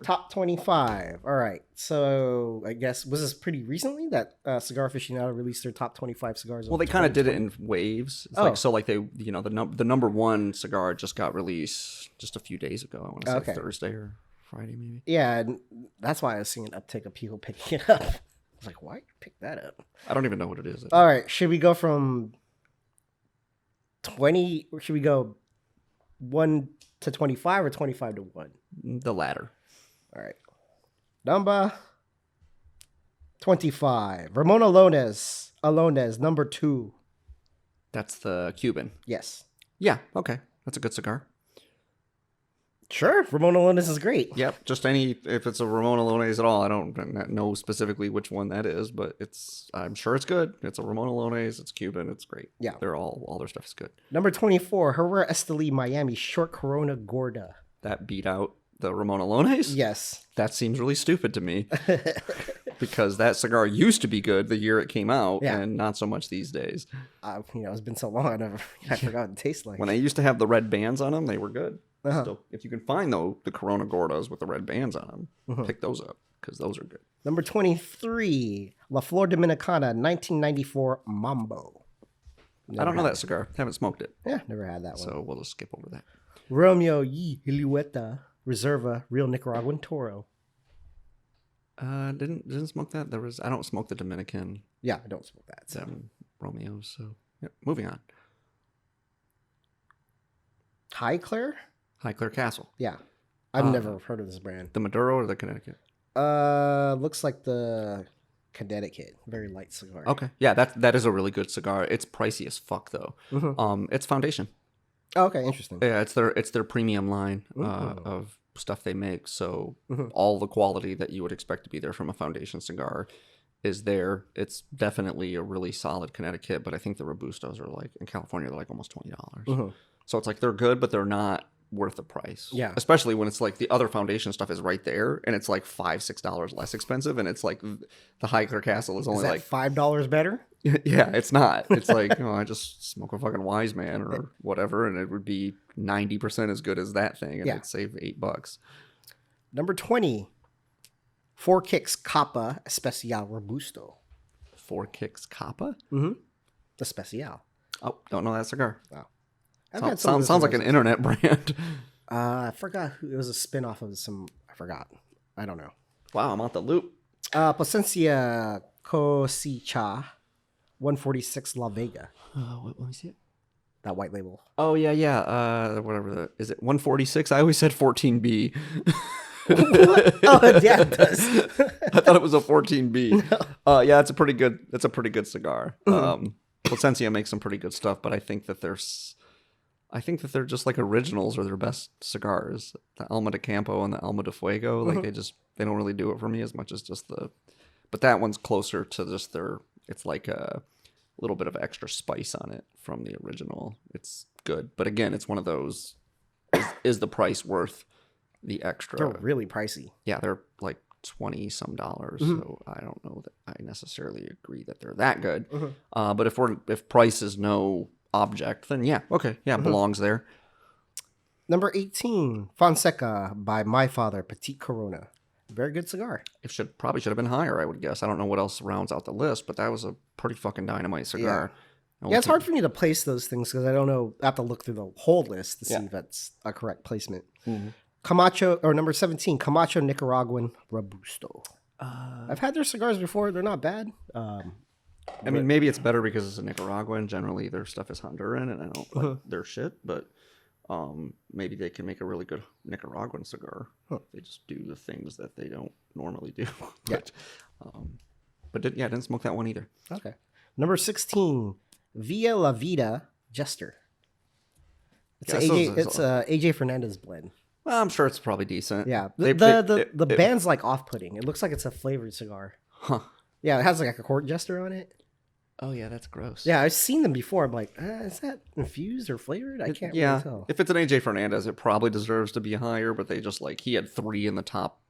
Top 25. All right. So I guess was this pretty recently that Cigar Aficionado released their top 25 cigars Well, of they kind of did it 2020? in waves. It's Oh, like so, like they, the number one cigar just got released just a few days ago. I want to say okay. Thursday or Friday, maybe. Yeah, and that's why I was seeing an uptick of people picking it up. I was like, why pick that up? I don't even know what it is. All right. Should we go from 20? Or should we go 1 to 25 or 25 to 1? The latter. All right. Number 25. Ramon Alones, number 2. That's the Cuban. Yes. Yeah. Okay. That's a good cigar. Sure. Ramon Alones is great. Yep. Just if it's a Ramon Alones at all, I don't know specifically which one that is, but I'm sure it's good. It's a Ramon Alones. It's Cuban. It's great. Yeah. All their stuff is good. Number 24. Herrera Esteli Miami Short Corona Gorda. That beat out the Ramon Alones? Yes. That seems really stupid to me because that cigar used to be good the year it came out and not so much these days. It's been so long, I forgot what it tastes like. When they used to have the red bands on them, they were good. Still, if you can find the Corona Gordas with the red bands on them, pick those up because those are good. Number 23. La Flor Dominicana 1994 Mambo. I don't know that cigar. Haven't smoked it. Yeah, never had that one. So we'll just skip over that. Romeo y Hilueta Reserva Real Nicaraguan Toro. Didn't smoke that. I don't smoke the Dominican. Yeah, I don't smoke that. So. Romeos. So moving on. Highclere? Highclere Castle. Yeah. I've never heard of this brand. The Maduro or the Connecticut? Looks like the Connecticut. Very light cigar. Okay. Yeah, that is a really good cigar. It's pricey as fuck though. It's Foundation. Oh, okay, interesting. Yeah, it's their premium line of stuff they make. So all the quality that you would expect to be there from a Foundation cigar is there. It's definitely a really solid Connecticut, but I think the Robustos are like in California they're like almost $20. So it's like they're good, but they're not worth the price. Yeah. Especially when it's like the other Foundation stuff is right there and it's like $5-6 less expensive, and it's like the Highclere Castle is only like $5 better. Yeah, it's not. It's like, I just smoke a fucking Wise Man or whatever, and it would be 90% as good as that thing, and I'd save $8. Number 20. 4 Kicks Capa Especial Robusto. 4 Kicks Kappa? The Especial. Oh, don't know that cigar. Wow. Sounds like an internet brand. I forgot who it was. A spin-off of some. I forgot. I don't know. Wow, I'm out the loop. Plasencia Cosicha 146 La Vega. Let me see it. That white label. Oh, yeah. Whatever is it 146? I always said 14B. Oh, yeah, it does. I thought it was a 14B. No. Yeah, it's a pretty good cigar. Plasencia makes some pretty good stuff, but I think that they're just like originals are their best cigars. The Alma de Campo and the Alma de Fuego, like they don't really do it for me as much as just but that one's closer to just it's like a little bit of extra spice on it from the original. It's good, but again, it's one of those. Is the price worth the extra? They're really pricey. Yeah, they're like $20 some. So I don't know that I necessarily agree that they're that good. But if price is no object, then yeah, okay, yeah, belongs there. Number 18, Fonseca by My Father Petite Corona. Very good cigar. It probably should have been higher, I would guess. I don't know what else rounds out the list, but that was a pretty fucking dynamite cigar. Yeah, it's hard for me to place those things because I don't know. I have to look through the whole list to see if that's a correct placement. Camacho, or number 17, Camacho Nicaraguan Robusto. I've had their cigars before. They're not bad. I mean, maybe it's better because it's a Nicaraguan. Generally, their stuff is Honduran, and I don't like their shit. But maybe they can make a really good Nicaraguan cigar. They just do the things that they don't normally do. But didn't smoke that one either. Okay. Number 16, Via La Vida Jester. It's AJ Fernandez blend. Well, I'm sure it's probably decent. Yeah. The band's like off-putting. It looks like it's a flavored cigar. Huh. Yeah, it has like a court jester on it. Oh, yeah, that's gross. Yeah, I've seen them before. I'm like, is that infused or flavored? I can't really tell. If it's an AJ Fernandez, it probably deserves to be higher, but they just he had 3 in the top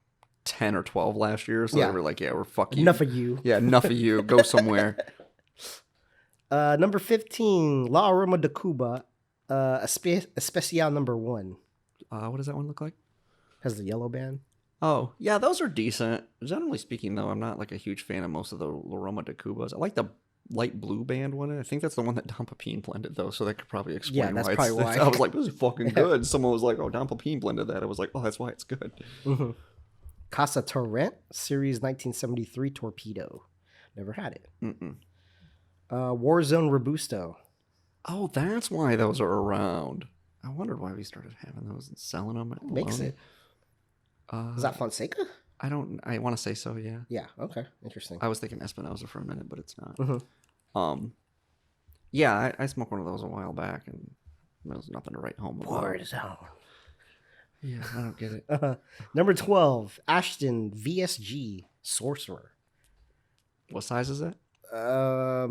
10 or 12 last year, so they were like, we're fuck you. Enough of you. Yeah, enough of you. Go somewhere. Number 15, La Aroma de Cuba, Especial number 1. What does that one look like? Has the yellow band. Oh, yeah, those are decent. Generally speaking, though, I'm not like a huge fan of most of the La Roma de Cubas. I like the light blue band one. I think that's the one that Don Pepin blended, though, so that could probably explain Yeah, that's why probably why. I was like, this is fucking good. Someone was like, oh, Don Pepin blended that. I was like, oh, that's why it's good. Mm-hmm. Casa Torrent, Series 1973 Torpedo. Never had it. Mm-mm. Warzone Robusto. Oh, that's why those are around. I wondered why we started having those and selling them. Who makes it? Is that Fonseca? I want to say so, yeah. Yeah, okay. Interesting. I was thinking Espinosa for a minute, but it's not. Mm-hmm. Yeah, I smoked one of those a while back, and there was nothing to write home about. Warzone. Yeah, I don't get it. Number 12, Ashton VSG Sorcerer. What size is that? I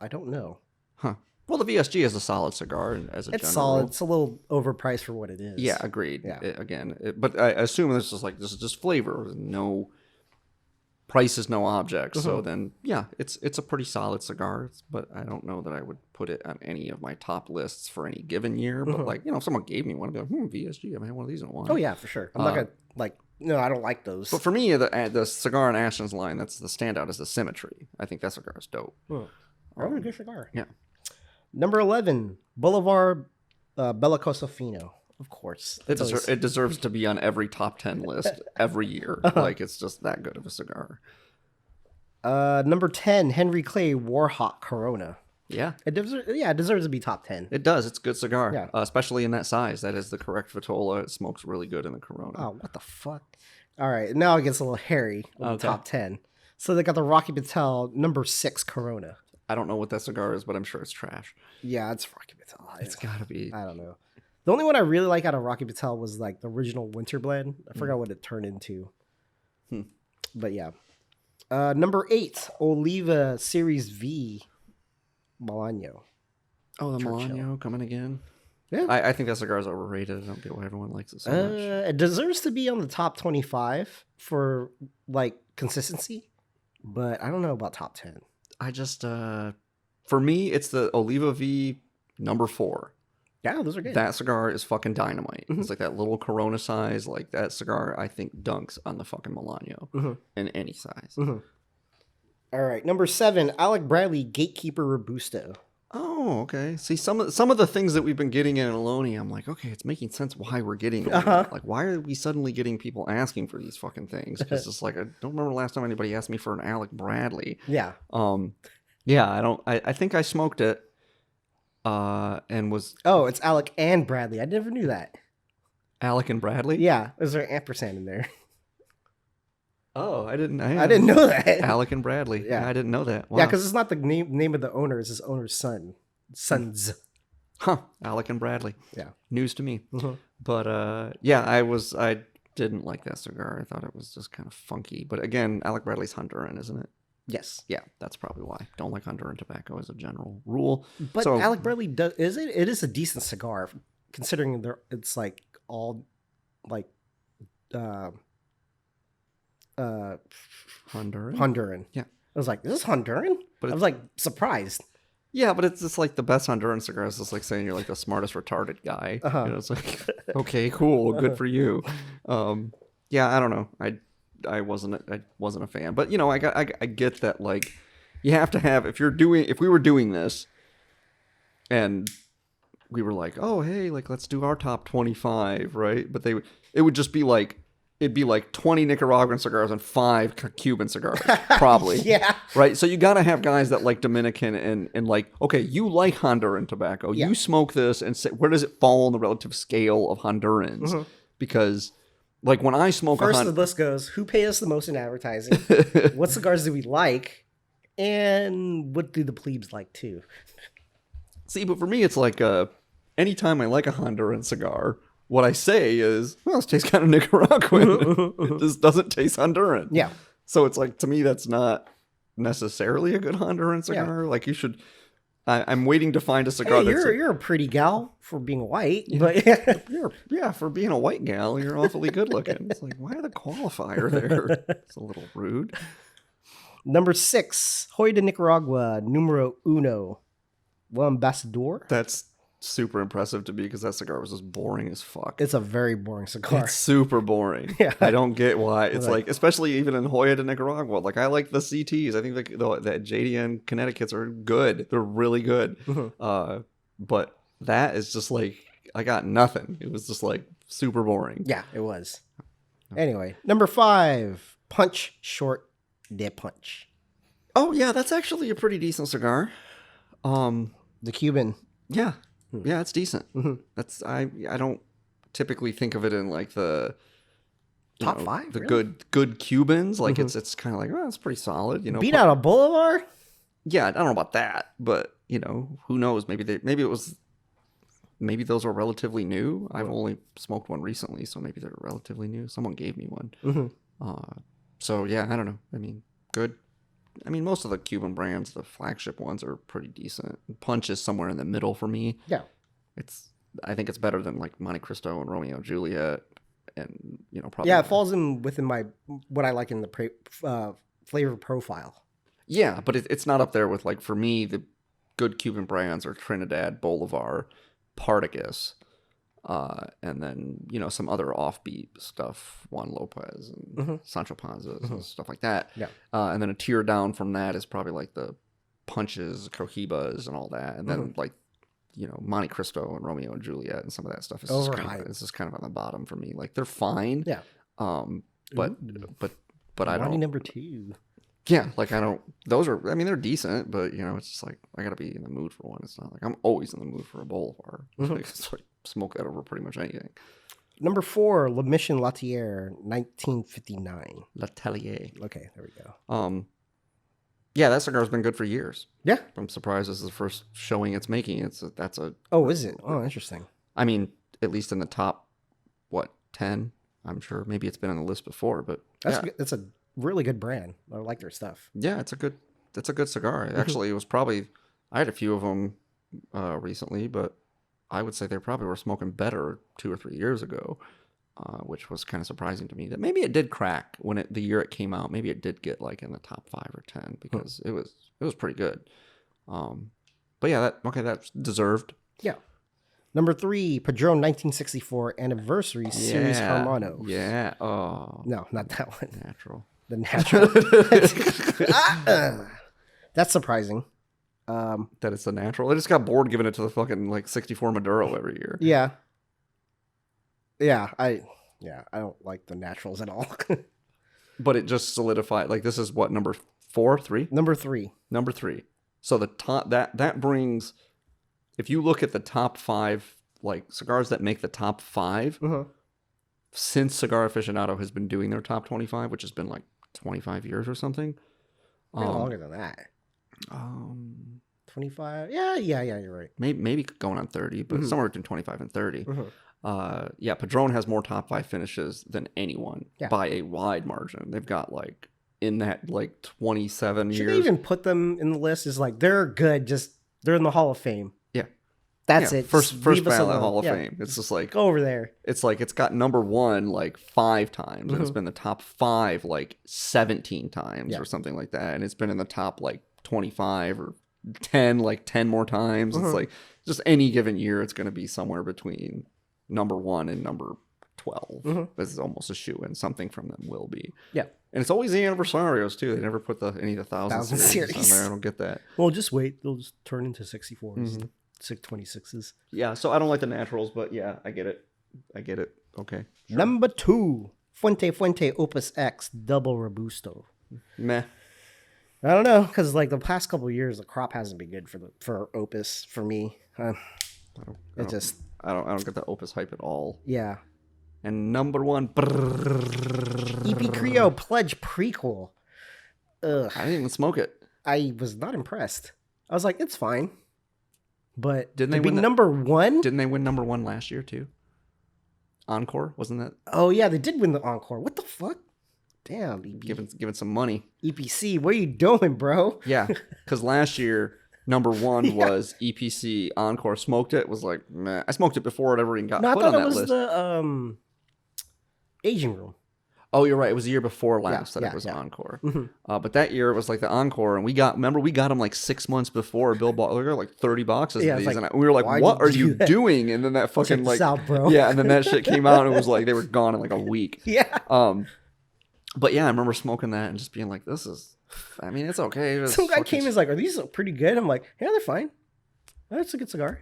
don't know. Huh. Well, the VSG is a solid cigar as a It's general. solid. It's a little overpriced for what it is. Yeah, agreed. Yeah. But I assume this is just flavor. No price is no object. So then, yeah, it's a pretty solid cigar. But I don't know that I would put it on any of my top lists for any given year. But like, if someone gave me one, I'd be like, VSG. I haven't had one of these in a while. Oh yeah, for sure. I'm not gonna like. No, I don't like those. But for me, the cigar and Ashton's line, that's the standout is the symmetry. I think that cigar is dope. Really good cigar. Yeah. Number 11, Boulevard Bellicoso Fino. Of course. It deserves to be on every top 10 list every year. Like, it's just that good of a cigar. Number 10, Henry Clay Warhawk Corona. Yeah. It deserves to be top 10. It does. It's a good cigar. Yeah. Especially in that size. That is the correct Vitola. It smokes really good in the Corona. Oh, what the fuck? All right, now it gets a little hairy with the top 10. So they got the Rocky Patel number 6 Corona. I don't know what that cigar is, but I'm sure it's trash. Yeah, it's Rocky Patel. It's gotta be. I don't know. The only one I really like out of Rocky Patel was like the original Winter Blend. I forgot what it turned into. But yeah. Number 8, Oliva Series V Milano. Oh, the Churchill. Milano coming again? Yeah. I think that cigar is overrated. I don't get why everyone likes it so much. It deserves to be on the top 25 for like consistency, but I don't know about top 10. I just, for me, it's the Oliva V number 4. Yeah, those are good. That cigar is fucking dynamite. It's like that little Corona size. Like that cigar, I think dunks on the fucking Milano in any size. All right, number 7, Alec Bradley Gatekeeper Robusto. Oh, okay. See, some of the things that we've been getting in Aloni, I'm like, okay, it's making sense why we're getting them. Like, why are we suddenly getting people asking for these fucking things? Because it's like, I don't remember the last time anybody asked me for an Alec Bradley. Yeah. Yeah, I think I smoked it, and was... Oh, it's Alec and Bradley. I never knew that. Alec and Bradley? Yeah. Is there an ampersand in there? Oh, I didn't know that. Alec and Bradley. Yeah, I didn't know that. Wow. Yeah, because it's not the name of the owner. It's his owner's sons. Huh. Alec and Bradley. Yeah. News to me. But yeah, I didn't like that cigar. I thought it was just kind of funky. But again, Alec Bradley's Honduran, isn't it? Yes. Yeah, that's probably why. Don't like Honduran tobacco as a general rule. But so, Alec Bradley is it? It is a decent cigar, considering it's like all like Honduran. Yeah. I was like, is this Honduran? But I was like surprised. Yeah, but it's just like the best Honduran cigar. It's just like saying you're like the smartest retarded guy. You know, it's like, okay, cool, good for you. Yeah, I don't know. I wasn't a fan, but you know, I get that, like, you have to have, if we were doing this and we were like, oh hey, like let's do our top 25, right? But it would just be like, it'd be like 20 Nicaraguan cigars and 5 Cuban cigars, probably. Yeah. Right? So you got to have guys that like Dominican and like, okay, you like Honduran tobacco. Yeah. You smoke this and say, where does it fall on the relative scale of Hondurans? Because, like, when I smoke First, the list goes, who pays us the most in advertising? What cigars do we like? And what do the plebes like, too? See, but for me, it's like, anytime I like a Honduran cigar, what I say is, well, this tastes kind of Nicaraguan. It just doesn't taste Honduran. Yeah. So it's like, to me, that's not necessarily a good Honduran cigar. Yeah. Like, you should... I'm waiting to find a cigar that's... You're a pretty gal for being white. Yeah. But for being a white gal, you're awfully good looking. It's like, why the qualifier there? It's a little rude. Number 6, Hoy de Nicaragua, numero uno, El Ambassador. That's super impressive to me because that cigar was just boring as fuck. It's a very boring cigar. It's super boring. Yeah. I don't get why. It's like, especially even in Hoya de Nicaragua. Like, I like the CTs. I think the JDN Connecticut's are good. They're really good. But that is just like, I got nothing. It was just like super boring. Yeah, it was. Anyway, number 5, Punch Short de Punch. Oh yeah, that's actually a pretty decent cigar. The Cuban. Yeah. Yeah, it's decent. That's I don't typically think of it in like the top 5, the really? good Cubans. Like it's kind of like, oh, it's pretty solid. Beat out a Boulevard. Yeah, I don't know about that, but who knows? Maybe those are relatively new. I've only smoked one recently, so maybe they're relatively new. Someone gave me one. So yeah, I don't know. I mean, good. I mean, most of the Cuban brands, the flagship ones, are pretty decent. Punch is somewhere in the middle for me. Yeah. I think it's better than like Monte Cristo and Romeo and Juliet, and probably. Yeah, it falls in within what I like in the flavor profile. Yeah, but it's not up there with, like, for me, the good Cuban brands are Trinidad, Bolivar, Partagas, and then some other offbeat stuff, Juan Lopez and Sancho Panzas and stuff like that. Yeah. And then a tier down from that is probably like the Punches, Cohibas, and all that, and then like Monte Cristo and Romeo and Juliet and some of that stuff is just kind of on the bottom for me. Like, they're fine. Yeah. But I don't. number 2. Yeah, like those are, I mean, they're decent, but it's just like, I gotta be in the mood for one. It's not like I'm always in the mood for a Bolivar. It's like, smoke that over pretty much anything. Number 4, Le Mission Latier, 1959. L'Atelier. Okay, there we go. Yeah, that cigar's been good for years. Yeah. I'm surprised this is the first showing it's making. Oh, is it? Oh, interesting. I mean, at least in the top, 10? I'm sure. Maybe it's been on the list before, but that's a really good brand. I like their stuff. Yeah, it's a good cigar. Actually, it was probably, I had a few of them recently, but I would say they probably were smoking better 2 or 3 years ago, which was kind of surprising to me. That maybe it did crack when the year it came out. Maybe it did get like in the top 5 or 10 because it was pretty good. But yeah, that's deserved. Yeah. Number 3, Padron 1964 Anniversary Series Hermano. Yeah. Oh. No, not that one. Natural. The natural. That's surprising. That it's the natural. I just got bored giving it to the fucking like 64 Maduro every year. Yeah. I don't like the naturals at all. But it just solidified. Like, this is what, number 4, 3? Number 3. Number 3. So the top that brings, if you look at the top 5 like cigars that make the top 5 since Cigar Aficionado has been doing their top 25, which has been like 25 years or something. Longer than that. 25. Yeah, you're right. Maybe going on 30, but somewhere between 25 and 30. Yeah, Padron has more top 5 finishes than anyone by a wide margin. They've got like in that like 27 years. Should they even put them in the list? Is like, they're good, just they're in the Hall of Fame. Yeah. That's it. First ballot Hall of Fame. It's just like, go over there. It's like it's got number 1 like 5 times, and it's been the top 5 like 17 times or something like that, and it's been in the top like 25 or 10 like 10 more times. It's like just any given year, it's going to be somewhere between number 1 and number 12. This is almost a shoe, and something from them will be. Yeah. And it's always the anniversarios too. They never put any of the 1,000 series on there. I don't get that. Well, just wait. They'll just turn into 64s. 626s. Yeah, so I don't like the naturals, but yeah, I get it. Okay. Sure. Number 2, Fuente Opus X Double Robusto. Meh. I don't know, because like the past couple of years, the crop hasn't been good for Opus for me. I don't get the Opus hype at all. Yeah. And number 1, EP Creo Pledge Prequel. Ugh. I didn't even smoke it. I was not impressed. I was like, it's fine. But didn't they win number 1? Didn't they win number 1 last year too? Encore, wasn't that? Oh yeah, they did win the Encore. What the fuck? Damn, EP. Giving some money. EPC, what are you doing, bro? Yeah, because last year number 1 was EPC. Encore, smoked it, was like, meh. I smoked it before it ever even got put on that list. No, I thought it was the Aging Room. Oh, you're right. It was the year before last that it was Encore. But that year it was like the Encore, and we got them like 6 months before. Bill bought like $30 of these, and we were like, "What are you doing?" And then that fucking like, bro. yeah, and then that shit came out, and it was like they were gone in like a week. Yeah. But yeah, I remember smoking that and just being like, "This is, I mean, it's okay." Some guy came in and was like, "Are these pretty good?" I'm like, "Yeah, they're fine. That's a good cigar."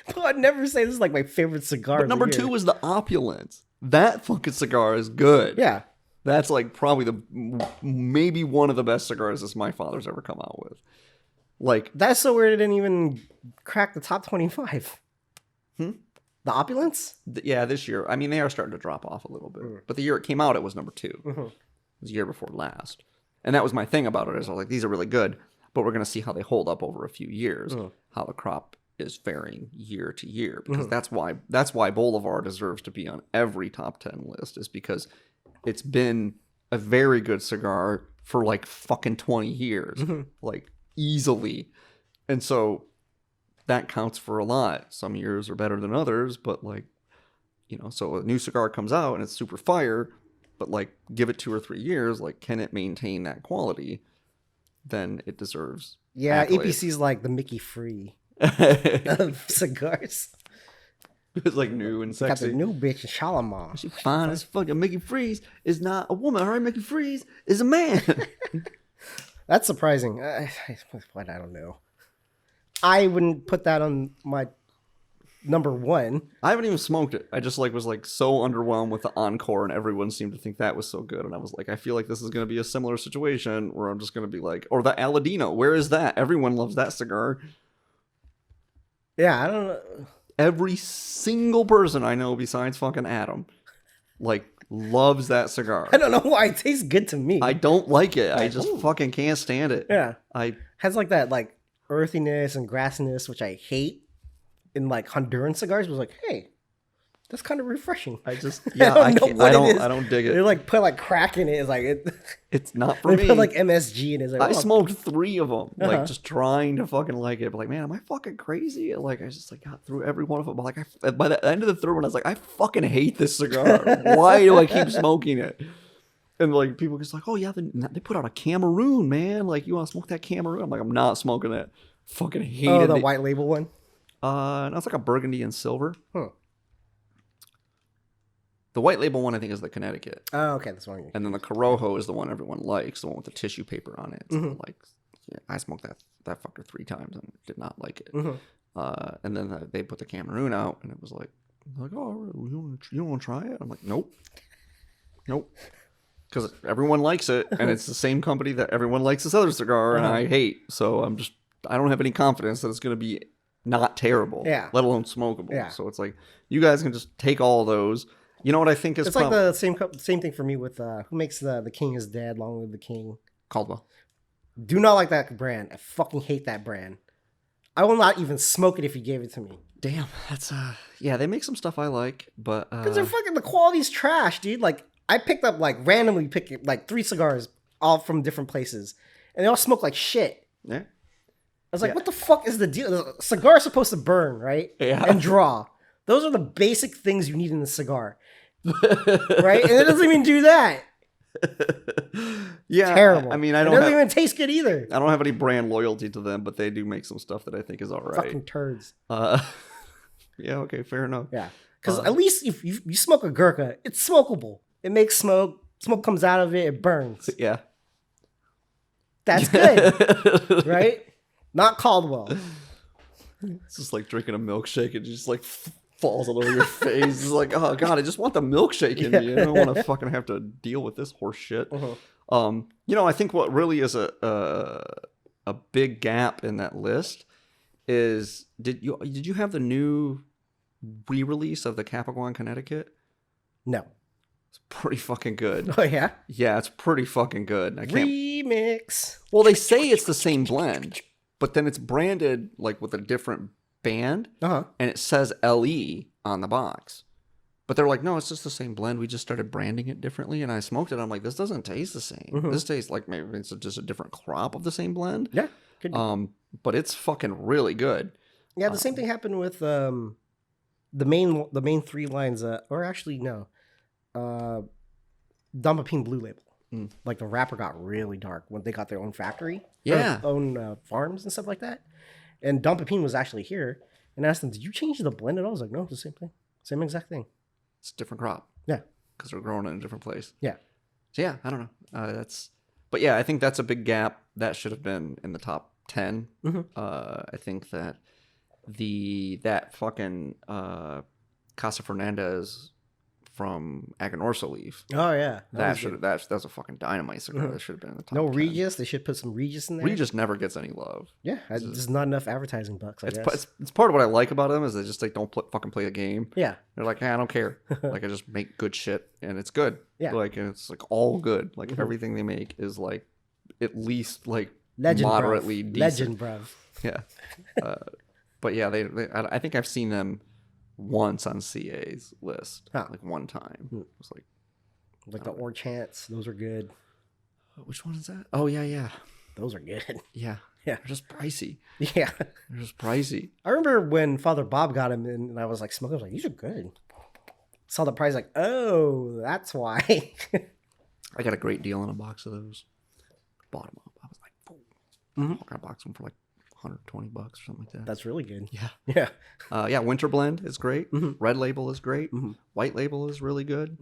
But I'd never say this is like my favorite cigar. But number 2 was the Opulence. That fucking cigar is good. Yeah. That's like probably maybe one of the best cigars this my father's ever come out with. Like, that's so weird it didn't even crack the top 25. The Opulence? Yeah, this year. I mean, they are starting to drop off a little bit. But the year it came out, it was number 2. It was the year before last. And that was my thing about it, is I was like, these are really good, but we're going to see how they hold up over a few years, how the crop is varying year to year, because that's why Boulevard deserves to be on every top 10 list, is because it's been a very good cigar for like fucking 20 years, like easily. And so that counts for a lot. Some years are better than others, but like, you know, so a new cigar comes out and it's super fire, but like give it 2 or 3 years, like can it maintain that quality? Then it deserves. Yeah, accolades. APC's like the Mickey Free of cigars. It's like new and sexy. Got the new bitch in Shalimar. She fine as fucking. Mickey Freeze is not a woman. All right, Mickey Freeze is a man. That's surprising. I don't know. I wouldn't put that on my number 1. I haven't even smoked it. I just was so underwhelmed with the Encore, and everyone seemed to think that was so good. And I was like, I feel like this is going to be a similar situation where I'm just going to be like, or the Aladino. Where is that? Everyone loves that cigar. Yeah, I don't know. Every single person I know besides fucking Adam, like, loves that cigar. I don't know why. It tastes good to me. I don't like it. I just fucking can't stand it. Yeah. Has like that like earthiness and grassiness, which I hate in like Honduran cigars. Was like, hey, that's kind of refreshing. I just I don't dig it. They like put like crack in it. It's like it's not for me. They put like MSG in it. Like, I smoked 3 of them, like just trying to fucking like it. But like, man, am I fucking crazy? And, like, I just like got through every one of them. But like, by the end of the 3rd one, I was like, I fucking hate this cigar. Why do I keep smoking it? And like people just like, oh yeah, they put out a Cameroon, man. Like, you want to smoke that Cameroon? I'm like, I'm not smoking it. Fucking hated it. Oh, the white label one. No, it's like a burgundy and silver. Huh. The white label one, I think, is the Connecticut. Oh, okay, that's one. And then the Corojo is the one everyone likes, the one with the tissue paper on it. So like, yeah, I smoked that fucker 3 times and did not like it. And then they put the Cameroon out, and it was like, oh, you don't want to try it? I'm like, nope. Because everyone likes it, and it's the same company that everyone likes this other cigar, and I hate. So I don't have any confidence that it's going to be not terrible, let alone smokable. Yeah. So it's like, you guys can just take all those. You know what I think is... It's like the same thing for me with... who makes the King is Dead, Long Live the King? Caldwell. Do not like that brand. I fucking hate that brand. I will not even smoke it if you gave it to me. Damn, that's... Yeah, they make some stuff I like, but... Because they're fucking... The quality's trash, dude. Like, I picked up, like, randomly picked, like, 3 cigars, all from different places. And they all smoke like shit. Yeah. I was like, what the fuck is the deal? The cigar is supposed to burn, right? Yeah. And draw. Those are the basic things you need in a cigar. Right? And it doesn't even do that. Yeah. Terrible. I mean, it doesn't even taste good either. I don't have any brand loyalty to them, but they do make some stuff that I think is all right. Fucking turds. Yeah, okay, fair enough. Yeah. Because at least if you smoke a Gurkha, it's smokable. It makes smoke. Smoke comes out of it. It burns. Yeah. That's good. Right? Not Caldwell. It's just like drinking a milkshake. It just like falls all over your face. It's like, oh god, I just want the milkshake in me. I don't want to fucking have to deal with this horse shit. You know, I think what really is a big gap in that list is did you have the new re-release of the Capaguan Connecticut? No. It's pretty fucking good. Oh yeah? Yeah, it's pretty fucking good. Remix. Well, they say it's the same blend, but then it's branded like with a different band, and it says LE on the box. But they're like, no, it's just the same blend. We just started branding it differently, and I smoked it. I'm like, this doesn't taste the same. This tastes like maybe it's just a different crop of the same blend. Yeah. Could be. But it's fucking really good. Yeah, the same thing happened with the main 3 lines. Or actually, no. Dumpapine Blue Label. Like the wrapper got really dark when they got their own factory, Yeah, own farms and stuff like that. And Dumpapine was actually here, and I asked them, "Did you change the blend at all?" I was like, "No, it's the same thing, same exact thing." it's a different crop. Yeah, Because they're growing in a different place. yeah. So yeah, I don't know. But yeah, I think that's a big gap. That should have been in the top 10. I think that that fucking Casa Fernandez from Aganorsa leaf. Oh yeah, That was a fucking dynamite cigar. That should have been in the top. no 10. Regis. They should put some Regis in there. Regis never gets any love. Yeah, there's not enough advertising bucks. I guess. It's part of what I like about them is they just like don't fucking play the game. Yeah, They're like, I don't care. Like I just make good shit and it's good. Yeah. Like and it's like all good. Like everything they make is like at least like legend, moderately bruv. decent. Legend, bruv. Yeah. But yeah, I think I've seen them once on CA's list, like one time. It was like the Orchants. Those are good. which one is that? Oh yeah. Those are good. Yeah. Yeah. They're just pricey. Yeah. They're just pricey. I remember when Father Bob got him in, and I was like smoking. I was like, "These are good." Saw the price, like, "Oh, that's why." I got a great deal on a box of those. Bought them up. I was like, I boxed them for like $120 or something like that. That's really good. Yeah. Yeah. Yeah, Winter Blend is great. Red Label is great. White Label is really good.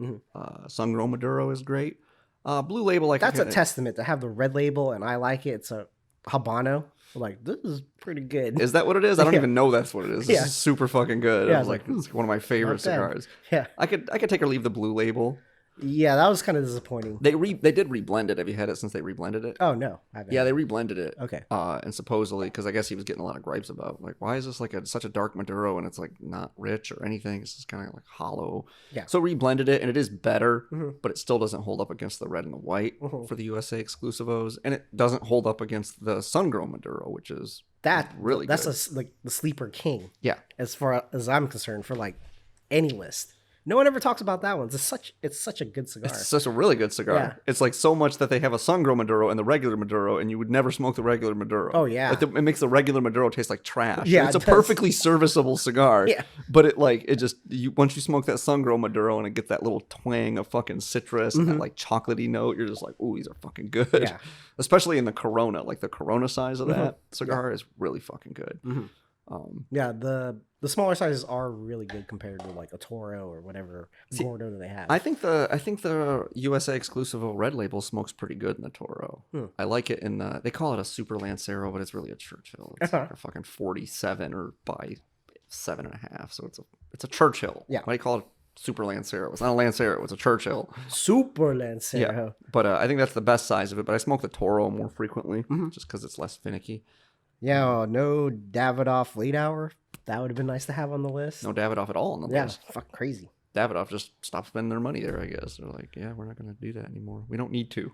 Sun Grown Maduro is great. Blue Label, like That's a testament to have the red label, and I like it. It's a Habano. Like, this is pretty good. Is that what it is? I don't even know that's what it is. This Yeah. is super fucking good. Yeah, It was like it's one of my favorite not bad. cigars. Yeah. I could take or leave the Blue Label. Yeah, that was kind of disappointing. They did reblend it. Have you had it since they reblended it? Oh, no. I haven't. Yeah, they reblended it. Okay. And supposedly, because I guess he was getting a lot of gripes about, like, why is this like such a dark Maduro and it's like not rich or anything? It's just kind of like hollow. Yeah. So reblended it and it is better, but it still doesn't hold up against the red and the white for the USA exclusivos, and it doesn't hold up against the sun grown Maduro, which is really good. That's like the sleeper king. Yeah. As far as I'm concerned, for like any list. No one ever talks about that one. It's such a good cigar. It's such a really good cigar. Yeah. It's like so much that they have a sun-grown Maduro and the regular Maduro, and you would never smoke the regular Maduro. Oh, yeah. Like it makes the regular Maduro taste like trash. Yeah, And it's it a does. perfectly serviceable cigar. Yeah. But once you smoke that sun-grown Maduro and it gets that little twang of fucking citrus and that like chocolatey note, you're just like, ooh, these are fucking good. Yeah. Especially in the Corona, like the Corona size of that cigar is really fucking good. Yeah, the smaller sizes are really good compared to like a Toro or whatever Gordo that they have. I think the USA exclusive Red Label smokes pretty good in the Toro. I like it in the, they call it a Super Lancero, but it's really a Churchill. It's like a fucking 47 or by 7.5, so it's a Churchill. Yeah. Why do you call it Super Lancero? It's not a Lancero, it's a Churchill. Super Lancero. Yeah, but I think that's the best size of it. But I smoke the Toro more frequently, just because it's less finicky. Yeah, no Davidoff late hour. That would have been nice to have on the list. No Davidoff at all on the Yeah, list. fucking crazy. Davidoff just stopped spending their money there, I guess. They're like, yeah, we're not going to do that anymore. We don't need to.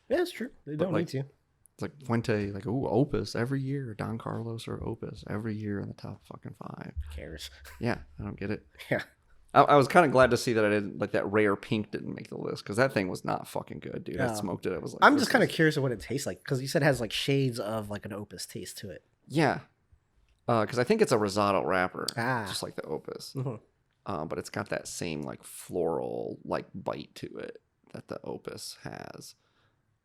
Yeah, it's true. They don't need to. It's like Fuente, like, ooh, Opus every year. Don Carlos or Opus every year in the top fucking 5. Who cares? Yeah, I don't get it. Yeah. I was kind of glad to see that I didn't, like, that rare pink didn't make the list, because that thing was not fucking good, dude. I smoked it. I was like, I'm just kind of curious of what it tastes like, because you said it has like shades of like an Opus taste to it. Yeah. Because I think it's a Rosado wrapper, Ah. just like the Opus. But it's got that same, like, floral, like, bite to it that the Opus has.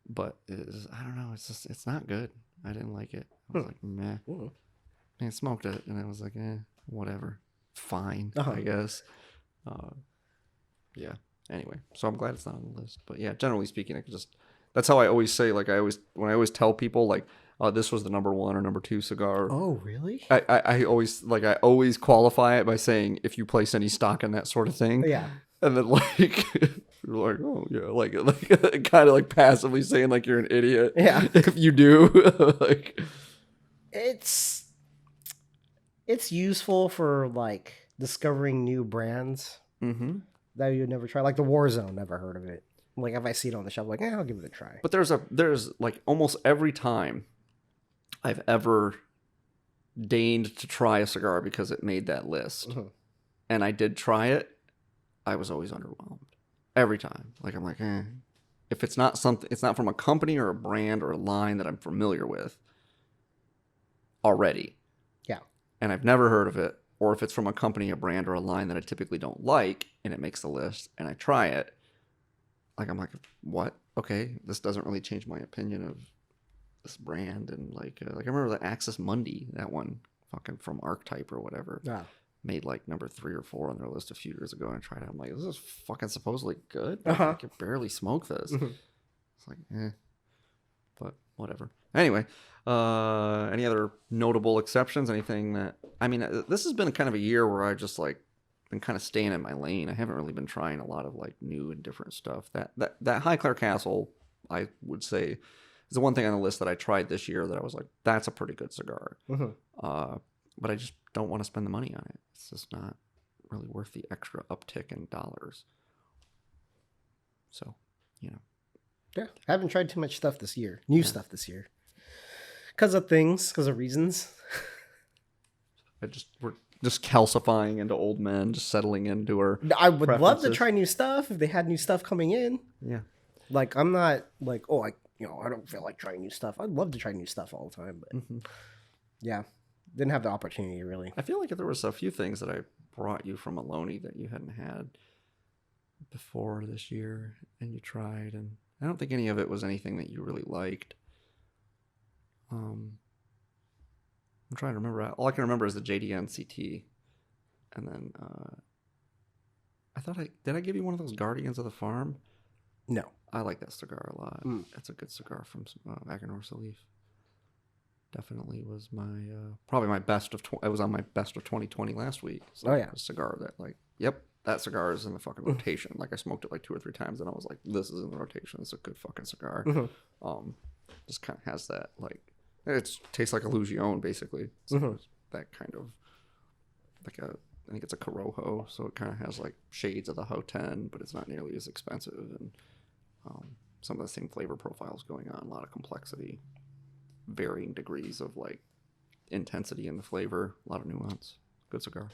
But I don't know, it's not good. I didn't like it. I was like, meh. I smoked it, and I was like, whatever. Fine, I guess. Yeah. Anyway, so I'm glad it's not on the list. But yeah, generally speaking, that's how I always say, like, when I always tell people, like, this was the number 1 or number 2 cigar. Oh, really? I always qualify it by saying, if you place any stock in that sort of thing. Yeah. And then, like, you're like, oh yeah, like kind of like passively saying like you're an idiot. Yeah. If you do, like, It's useful for like discovering new brands that you'd never try. Like the Warzone, never heard of it. Like if I see it on the shelf, like, I'll give it a try. But there's like almost every time I've ever deigned to try a cigar because it made that list, and I did try it, I was always underwhelmed every time. Like I'm like, if it's not something, it's not from a company or a brand or a line that I'm familiar with already. Yeah. And I've never heard of it, or if it's from a company, a brand, or a line that I typically don't like, and it makes the list, and I try it, like, I'm like, what? Okay, this doesn't really change my opinion of this brand. And like I remember the Axis Mundi, that one fucking from Archetype or whatever. Yeah. Made like number 3 or 4 on their list a few years ago, and I tried it. I'm like, this is fucking supposedly good. Like, I can barely smoke this. It's like, but whatever. Anyway, any other notable exceptions? Anything that, I mean, this has been kind of a year where I just like been kind of staying in my lane. I haven't really been trying a lot of like new and different stuff. That High Clare Castle, I would say, is the one thing on the list that I tried this year that I was like, that's a pretty good cigar. But I just don't want to spend the money on it. It's just not really worth the extra uptick in dollars. So, you know. Yeah, I haven't tried too much stuff this year. New stuff this year. Because of things, because of reasons. We're just calcifying into old men, just settling into our I would love to try new stuff if they had new stuff coming in. Yeah. Like, I'm not like, oh, I don't feel like trying new stuff. I'd love to try new stuff all the time, but yeah, didn't have the opportunity really. I feel like if there was a few things that I brought you from Aloni that you hadn't had before this year and you tried, and I don't think any of it was anything that you really liked. I'm trying to remember. All I can remember is the JDN CT, and then did I give you one of those Guardians of the Farm? No. I like that cigar a lot. It's a good cigar from Aganor Salif. Definitely was my probably my best of. I was on my best of 2020 last week. So oh yeah, a cigar that like, yep, that cigar is in the fucking rotation. Like I smoked it like 2 or 3 times, and I was like, this is in the rotation. It's a good fucking cigar. Just kind of has that like, it tastes like a Lugione basically. It's that kind of like I think it's a Corojo, so it kind of has like shades of the Ho10, but it's not nearly as expensive, and some of the same flavor profiles going on. A lot of complexity, varying degrees of like intensity in the flavor, a lot of nuance. Good cigar.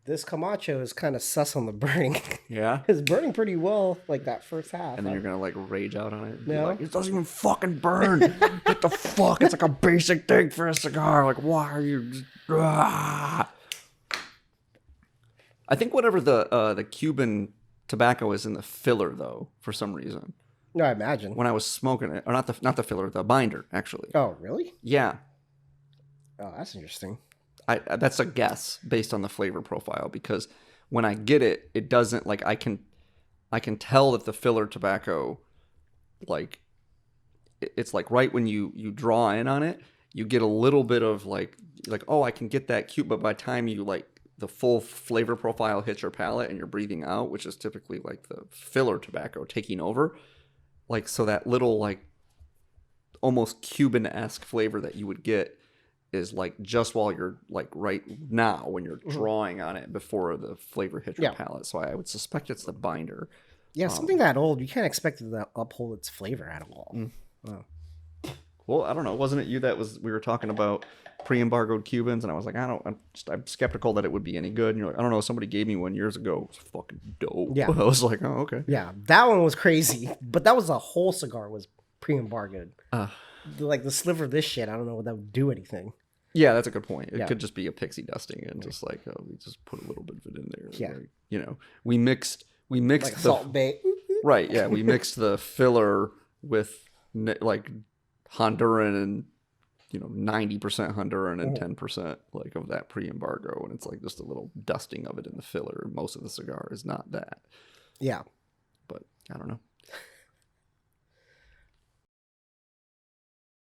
This Camacho is kind of sus on the burning. Yeah, it's burning pretty well, like that first half. And then you're gonna like rage out on it. No, like, it doesn't even fucking burn. What the fuck? It's like a basic thing for a cigar. Like, why are you? I think whatever the Cuban tobacco is in the filler though, for some reason. No, I imagine. When I was smoking it, or not the filler, the binder actually. Oh, really? Yeah. Oh, that's interesting. That's a guess based on the flavor profile, because when I get it, it doesn't like I can tell that the filler tobacco, like it's like right when you draw in on it, you get a little bit of like oh, I can get that cute, but by the time you like the full flavor profile hits your palate and you're breathing out, which is typically like the filler tobacco taking over, like so that little like almost Cuban-esque flavor that you would get is like just while you're like right now when you're drawing on it before the flavor hits your palate. So I would suspect it's the binder. Yeah, something that old, you can't expect it to uphold its flavor at all. Oh. Well, I don't know. Wasn't it you we were talking about pre-embargoed Cubans, and I was like, I'm skeptical that it would be any good. And you're like, I don't know. Somebody gave me one years ago. It was fucking dope. Yeah. I was like, oh, okay. Yeah, that one was crazy. But that was the whole cigar was pre-embargoed. Like the sliver of this shit, I don't know what that would do anything. Yeah, that's a good point. It could just be a pixie dusting and just like, oh, we just put a little bit of it in there. Yeah. Like, we mixed like the Salt Bay. Right, yeah, we mixed the filler with like Honduran and 90% Honduran and 10% like of that pre-embargo, and it's like just a little dusting of it in the filler. Most of the cigar is not that. Yeah. But I don't know.